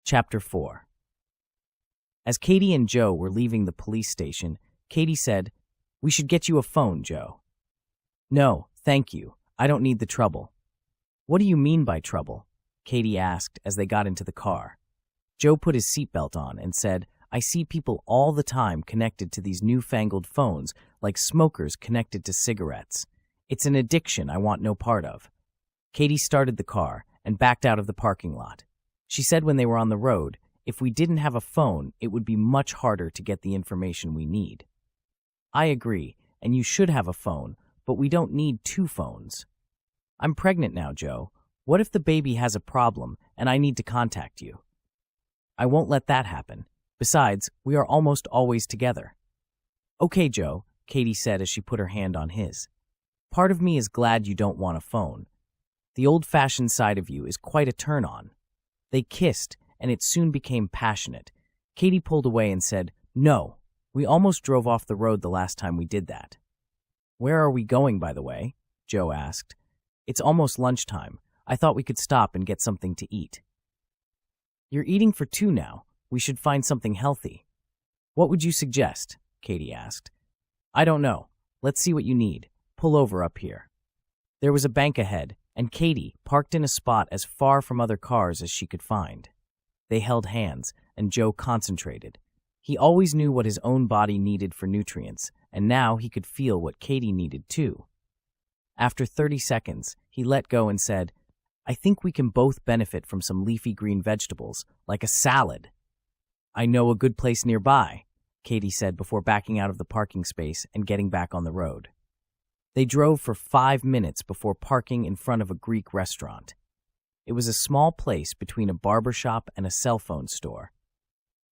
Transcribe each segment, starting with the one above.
Chapter 4. As Katie and Joe were leaving the police station, Katie said, "We should get you a phone, Joe." "No, thank you. I don't need the trouble." "What do you mean by trouble?" Katie asked as they got into the car. Joe put his seatbelt on and said, "I see people all the time connected to these newfangled phones, like smokers connected to cigarettes. It's an addiction I want no part of." Katie started the car and backed out of the parking lot. She said when they were on the road, if we didn't have a phone, it would be much harder to get the information we need. "I agree, and you should have a phone, but we don't need two phones." "I'm pregnant now, Joe. What if the baby has a problem and I need to contact you?" "I won't let that happen. Besides, we are almost always together." "Okay, Joe," Katie said as she put her hand on his. "Part of me is glad you don't want a phone. The old-fashioned side of you is quite a turn-on." They kissed, and it soon became passionate. Katie pulled away and said, "No, we almost drove off the road the last time we did that." "Where are we going, by the way?" Joe asked. "It's almost lunchtime. I thought we could stop and get something to eat." "You're eating for two now. We should find something healthy." "What would you suggest?" Katie asked. "I don't know. Let's see what you need. Pull over up here." There was a bank ahead, and Katie parked in a spot as far from other cars as she could find. They held hands, and Joe concentrated. He always knew what his own body needed for nutrients, and now he could feel what Katie needed too. After 30 seconds, he let go and said, "I think we can both benefit from some leafy green vegetables, like a salad." "I know a good place nearby," Katie said before backing out of the parking space and getting back on the road. They drove for 5 minutes before parking in front of a Greek restaurant. It was a small place between a barber shop and a cell phone store.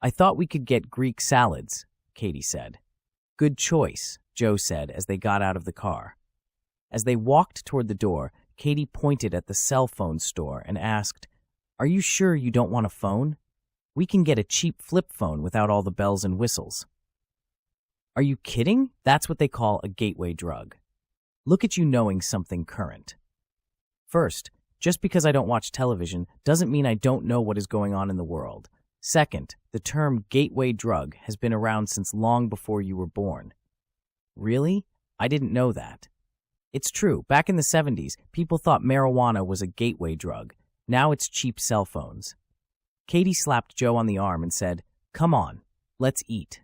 "I thought we could get Greek salads," Katie said. "Good choice," Joe said as they got out of the car. As they walked toward the door, Katie pointed at the cell phone store and asked, "Are you sure you don't want a phone? We can get a cheap flip phone without all the bells and whistles." "Are you kidding? That's what they call a gateway drug. Look at you knowing something current." "First, just because I don't watch television doesn't mean I don't know what is going on in the world. Second, the term gateway drug has been around since long before you were born." "Really? I didn't know that." "It's true. Back in the 70s, people thought marijuana was a gateway drug. Now it's cheap cell phones." Katie slapped Joe on the arm and said, "Come on, let's eat."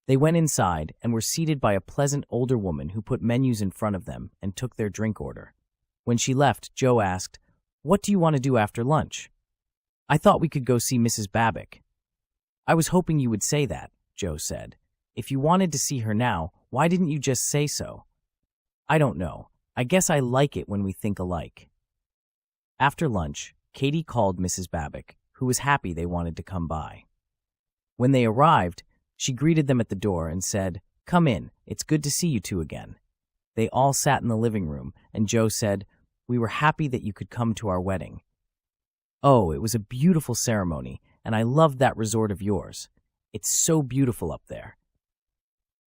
They went inside and were seated by a pleasant older woman who put menus in front of them and took their drink order. When she left, Joe asked, "What do you want to do after lunch?" "I thought we could go see Mrs. Babick." "I was hoping you would say that," Joe said. "If you wanted to see her now, why didn't you just say so?" "I don't know. I guess I like it when we think alike." After lunch, Katie called Mrs. Babick, who was happy they wanted to come by. When they arrived, she greeted them at the door and said, "Come in, it's good to see you two again." They all sat in the living room, and Joe said, "We were happy that you could come to our wedding." "Oh, it was a beautiful ceremony, and I loved that resort of yours. It's so beautiful up there."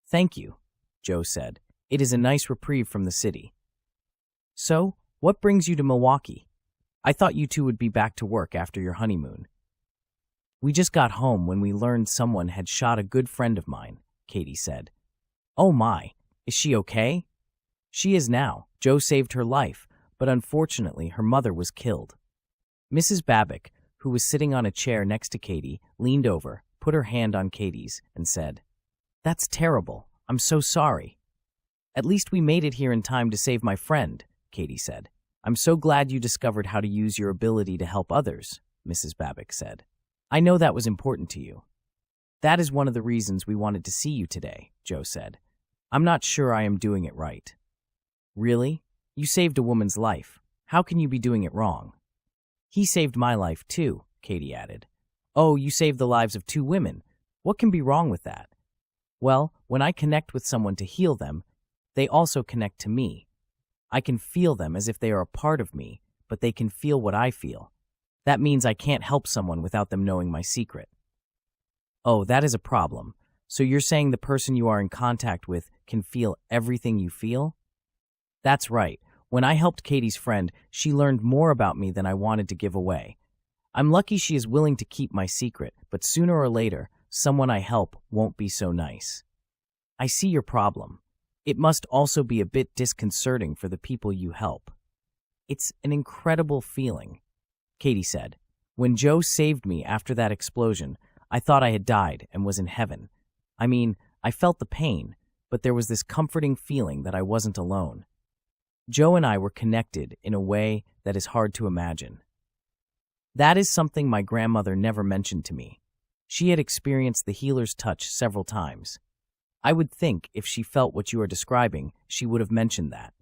"Thank you," Joe said. "It is a nice reprieve from the city." "So, what brings you to Milwaukee? I thought you two would be back to work after your honeymoon." "We just got home when we learned someone had shot a good friend of mine," Katie said. "Oh my, is she okay?" "She is now. Joe saved her life, but unfortunately her mother was killed." Mrs. Babick, who was sitting on a chair next to Katie, leaned over, put her hand on Katie's, and said, "That's terrible. I'm so sorry." "At least we made it here in time to save my friend," Katie said. "I'm so glad you discovered how to use your ability to help others," Mrs. Babick said. "I know that was important to you." "That is one of the reasons we wanted to see you today," Joe said. "I'm not sure I am doing it right." "Really? You saved a woman's life. How can you be doing it wrong?" "He saved my life too," Katie added. "Oh, you saved the lives of 2 women. What can be wrong with that?" "Well, when I connect with someone to heal them, they also connect to me. I can feel them as if they are a part of me, but they can feel what I feel. That means I can't help someone without them knowing my secret." "Oh, that is a problem. So you're saying the person you are in contact with can feel everything you feel?" "That's right. When I helped Katie's friend, she learned more about me than I wanted to give away. I'm lucky she is willing to keep my secret, but sooner or later, someone I help won't be so nice. I see your problem. It must also be a bit disconcerting for the people you help. It's an incredible feeling, Katie said. When Joe saved me after that explosion, I thought I had died and was in heaven. I mean, I felt the pain, but there was this comforting feeling that I wasn't alone. Joe and I were connected in a way that is hard to imagine. That is something my grandmother never mentioned to me. She had experienced the healer's touch several times. I would think if she felt what you are describing, she would have mentioned that.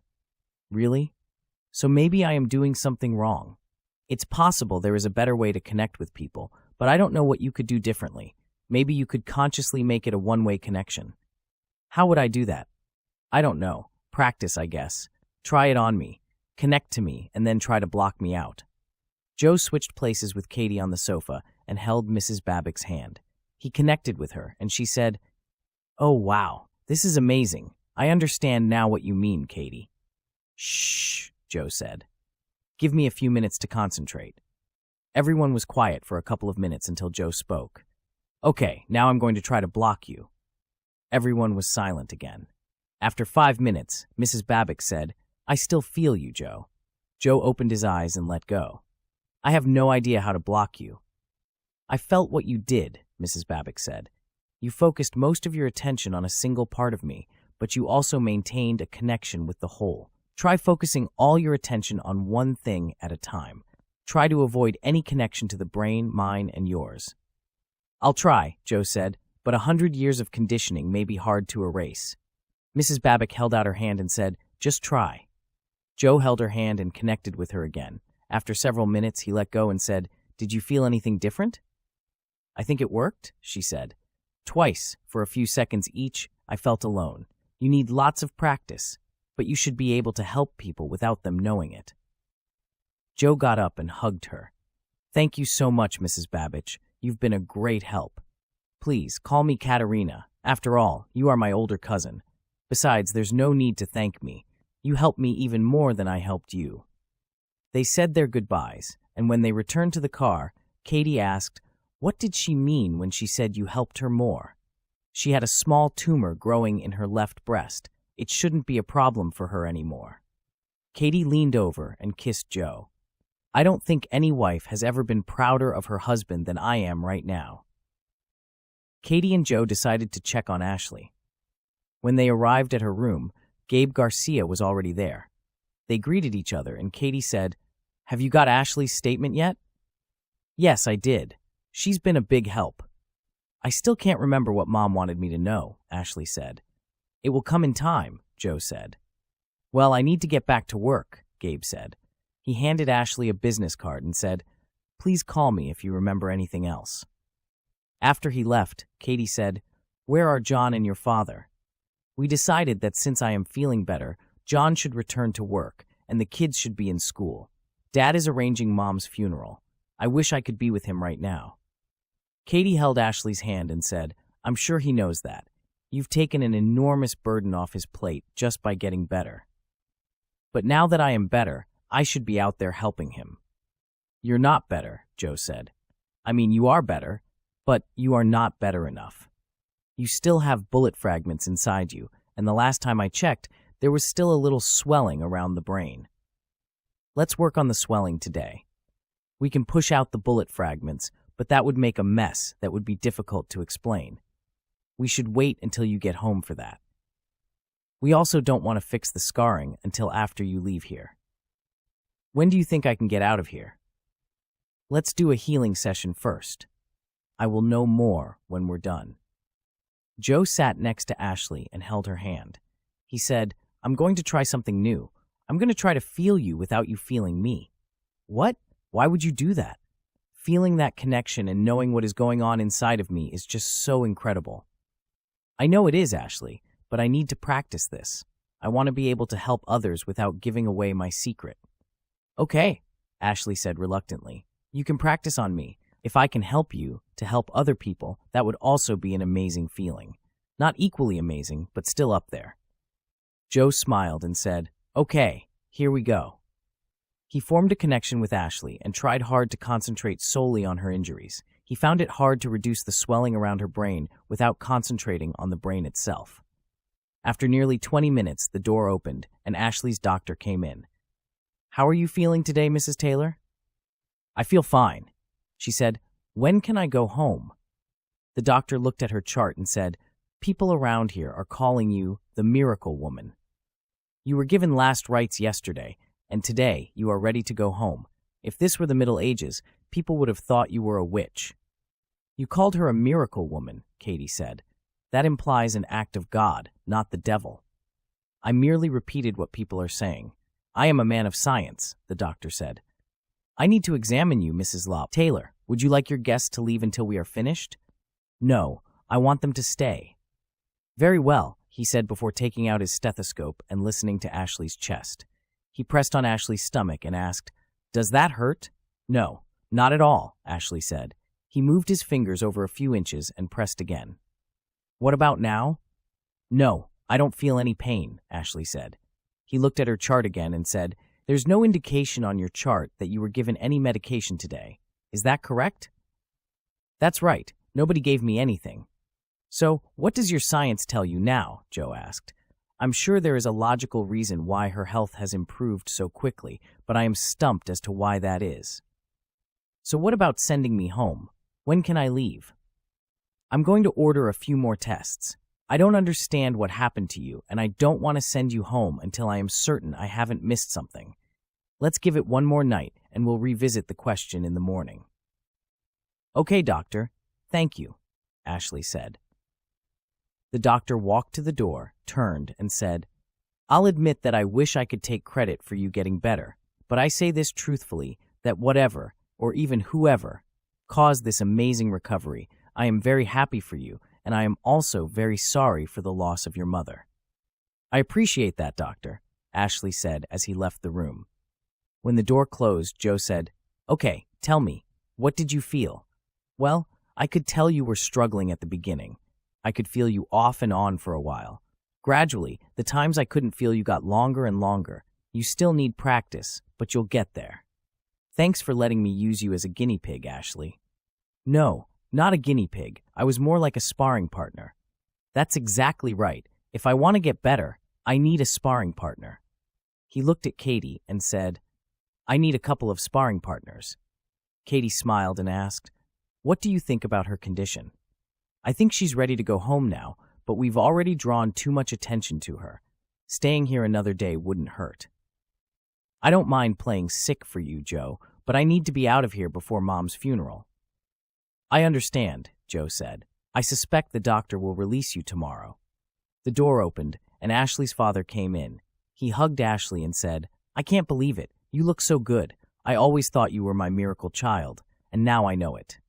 Really? So maybe I am doing something wrong. It's possible there is a better way to connect with people, but I don't know what you could do differently. Maybe you could consciously make it a one-way connection. How would I do that? I don't know. Practice, I guess. Try it on me. Connect to me, and then try to block me out. Joe switched places with Katie on the sofa and held Mrs. Babbitt's hand. He connected with her, and she said, "Oh, wow, this is amazing. I understand now what you mean, Katie." "Shh," Joe said. "Give me a few minutes to concentrate." Everyone was quiet for a couple of minutes until Joe spoke. "Okay, now I'm going to try to block you." Everyone was silent again. After 5 minutes, Mrs. Babbitt said, "I still feel you, Joe." Joe opened his eyes and let go. "I have no idea how to block you." "I felt what you did," Mrs. Babbitt said. "You focused most of your attention on a single part of me, but you also maintained a connection with the whole. Try focusing all your attention on one thing at a time. Try to avoid any connection to the brain, mine, and yours." "I'll try," Joe said, "but 100 years of conditioning may be hard to erase." Mrs. Babbitt held out her hand and said, "Just try." Joe held her hand and connected with her again. After several minutes, he let go and said, "Did you feel anything different?" "I think it worked," she said. "Twice, for a few seconds each, I felt alone. You need lots of practice, but you should be able to help people without them knowing it." Joe got up and hugged her. "Thank you so much, Mrs. Babbitt. You've been a great help. Please, call me Katerina. After all, you are my older cousin. Besides, there's no need to thank me. You helped me even more than I helped you." They said their goodbyes, and when they returned to the car, Katie asked, "What did she mean when she said you helped her more?" She had a small tumor growing in her left breast. It shouldn't be a problem for her anymore. Katie leaned over and kissed Joe. "I don't think any wife has ever been prouder of her husband than I am right now." Katie and Joe decided to check on Ashley. When they arrived at her room, Gabe Garcia was already there. They greeted each other, and Katie said, "Have you got Ashley's statement yet?" "Yes, I did. She's been a big help." "I still can't remember what Mom wanted me to know," Ashley said. "It will come in time," Joe said. "Well, I need to get back to work," Gabe said. He handed Ashley a business card and said, "Please call me if you remember anything else." After he left, Katie said, "Where are John and your father?" "We decided that since I am feeling better, John should return to work, and the kids should be in school. Dad is arranging Mom's funeral. I wish I could be with him right now." Katie held Ashley's hand and said, "I'm sure he knows that. You've taken an enormous burden off his plate just by getting better. But now that I am better, I should be out there helping him." "You're not better," Joe said. "I mean, you are better, but you are not better enough. You still have bullet fragments inside you, and the last time I checked, there was still a little swelling around the brain. Let's work on the swelling today. We can push out the bullet fragments, but that would make a mess that would be difficult to explain. We should wait until you get home for that. We also don't want to fix the scarring until after you leave here. When do you think I can get out of here?" "Let's do a healing session first. I will know more when we're done." Joe sat next to Ashley and held her hand. He said, "I'm going to try something new. I'm going to try to feel you without you feeling me." "What? Why would you do that?" "Feeling that connection and knowing what is going on inside of me is just so incredible." "I know it is, Ashley, but I need to practice this. I want to be able to help others without giving away my secret." "Okay," Ashley said reluctantly. "You can practice on me. If I can help you to help other people, that would also be an amazing feeling. Not equally amazing, but still up there." Joe smiled and said, "Okay, here we go." He formed a connection with Ashley and tried hard to concentrate solely on her injuries. He found it hard to reduce the swelling around her brain without concentrating on the brain itself. After nearly 20 minutes, the door opened and Ashley's doctor came in. "How are you feeling today, Mrs. Taylor?" "I feel fine." She said, "When can I go home?" The doctor looked at her chart and said, "People around here are calling you the Miracle Woman. You were given last rites yesterday, and today you are ready to go home. If this were the Middle Ages, people would have thought you were a witch." "You called her a miracle woman," Katie said. "That implies an act of God, not the devil." "I merely repeated what people are saying. I am a man of science," the doctor said. "I need to examine you, Mrs. Taylor. Would you like your guests to leave until we are finished?" "No, I want them to stay." "Very well," he said before taking out his stethoscope and listening to Ashley's chest. He pressed on Ashley's stomach and asked, "Does that hurt?" "No, not at all," Ashley said. He moved his fingers over a few inches and pressed again. "What about now?" "No, I don't feel any pain," Ashley said. He looked at her chart again and said, "There's no indication on your chart that you were given any medication today. Is that correct?" "That's right. Nobody gave me anything." "So, what does your science tell you now?" Joe asked. "I'm sure there is a logical reason why her health has improved so quickly, but I am stumped as to why that is." "So what about sending me home? When can I leave?" "I'm going to order a few more tests. I don't understand what happened to you, and I don't want to send you home until I am certain I haven't missed something. Let's give it one more night, and we'll revisit the question in the morning." "Okay, doctor. Thank you," Ashley said. The doctor walked to the door, turned, and said, "I'll admit that I wish I could take credit for you getting better, but I say this truthfully, that whatever, or even whoever, caused this amazing recovery, I am very happy for you, and I am also very sorry for the loss of your mother." "I appreciate that, doctor," Ashley said as he left the room. When the door closed, Joe said, "Okay, tell me, what did you feel?" "Well, I could tell you were struggling at the beginning. I could feel you off and on for a while. Gradually, the times I couldn't feel you got longer and longer. You still need practice, but you'll get there. Thanks for letting me use you as a guinea pig, Ashley." "No, not a guinea pig. I was more like a sparring partner." "That's exactly right. If I want to get better, I need a sparring partner." He looked at Katie and said, "I need a couple of sparring partners." Katie smiled and asked, "What do you think about her condition?" "I think she's ready to go home now, but we've already drawn too much attention to her. Staying here another day wouldn't hurt." "I don't mind playing sick for you, Joe, but I need to be out of here before Mom's funeral." "I understand," Joe said. "I suspect the doctor will release you tomorrow." The door opened, and Ashley's father came in. He hugged Ashley and said, "I can't believe it. You look so good. I always thought you were my miracle child, and now I know it."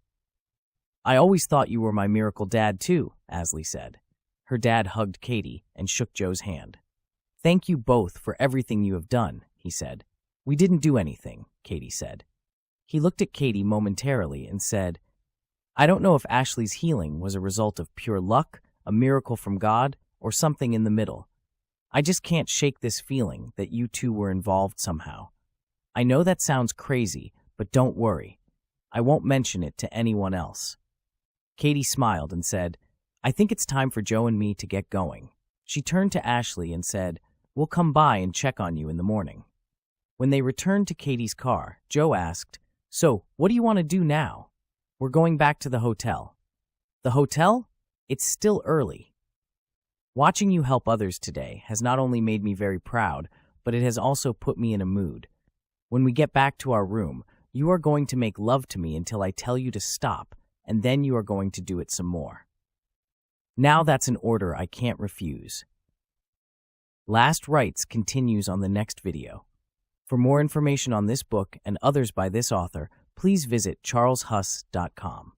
"I always thought you were my miracle dad, too," Ashley said. Her dad hugged Katie and shook Joe's hand. "Thank you both for everything you have done," he said. "We didn't do anything," Katie said. He looked at Katie momentarily and said, "I don't know if Ashley's healing was a result of pure luck, a miracle from God, or something in the middle. I just can't shake this feeling that you two were involved somehow. I know that sounds crazy, but don't worry. I won't mention it to anyone else." Katie smiled and said, "I think it's time for Joe and me to get going." She turned to Ashley and said, "We'll come by and check on you in the morning." When they returned to Katie's car, Joe asked, "So, what do you want to do now?" "We're going back to the hotel." "The hotel? It's still early." "Watching you help others today has not only made me very proud, but it has also put me in a mood. When we get back to our room, you are going to make love to me until I tell you to stop, and then you are going to do it some more. Now that's an order I can't refuse." Last Rites continues on the next video. For more information on this book and others by this author, please visit charleshuss.com.